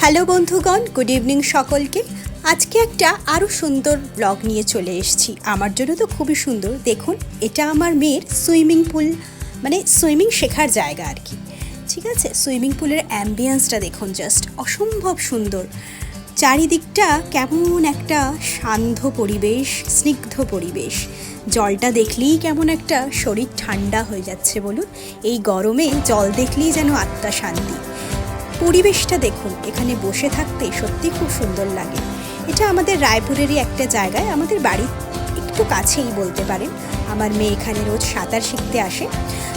Hello বন্ধুগণ, good evening সকলকে। আজকে একটা আরও সুন্দর ব্লগ নিয়ে চলে এসেছি। আমার জন্য তো খুবই সুন্দর। দেখুন, এটা আমার মেয়ের সুইমিং পুল, মানে সুইমিং শেখার জায়গা আর কি। ঠিক আছে, সুইমিং পুলের অ্যাম্বিয়েন্সটা দেখুন, জাস্ট অসম্ভব সুন্দর। চারিদিকটা কেমন একটা শান্ত পরিবেশ, স্নিগ্ধ পরিবেশ। জলটা দেখলেই কেমন একটা শরীর ঠান্ডা হয়ে যাচ্ছে বলুন। এই গরমে জল দেখলেই যেন আত্মা শান্তি। পরিবেশটা দেখুন, এখানে বসে থাকতে সত্যি খুব সুন্দর লাগে। এটা আমাদের রায়পুরেরই একটা জায়গায়, আমাদের বাড়ির একটু কাছেই বলতে পারেন। আমার মেয়ে এখানে রোজ সাঁতার শিখতে আসে।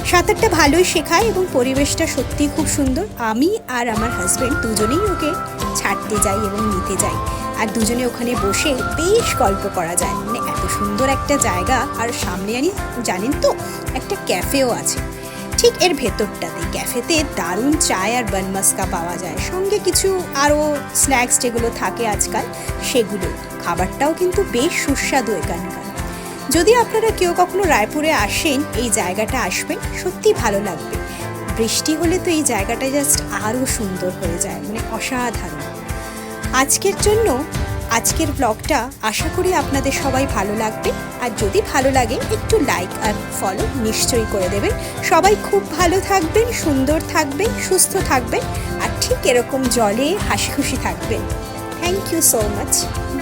সাঁতারটা ভালোই শেখায় এবং পরিবেশটা সত্যিই খুব সুন্দর। আমি আর আমার হাজব্যান্ড দুজনেই ওকে ছাড়তে যাই এবং নিতে যাই, আর দুজনে ওখানে বসে বেশ গল্প করা যায়। মানে এত সুন্দর একটা জায়গা। আর সামনে জানেন তো একটা ক্যাফেও আছে ঠিক এর ভেতরটাতে। ক্যাফেতে দারুণ চায় আর বানমাস্কা পাওয়া যায়, সঙ্গে কিছু আরও স্ন্যাক্স যেগুলো থাকে আজকাল সেগুলো। খাবারটাও কিন্তু বেশ সুস্বাদু এখানকার। যদি আপনারা কেউ কখনো রায়পুরে আসেন, এই জায়গাটা আসবেন, সত্যি ভালো লাগবে। বৃষ্টি হলে তো এই জায়গাটা জাস্ট আরও সুন্দর হয়ে যায়, মানে অসাধারণ। আজকের ব্লগটা আশা করি আপনাদের সবাই ভালো লাগবে। আর যদি ভালো লাগে একটু লাইক আর ফলো নিশ্চয়ই করে দেবেন। সবাই খুব ভালো থাকবেন, সুন্দর থাকবেন, সুস্থ থাকবেন, আর ঠিক এরকম জলে হাসি খুশি থাকবেন। Thank you so much.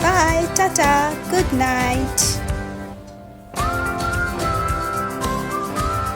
Bye, tata, good night.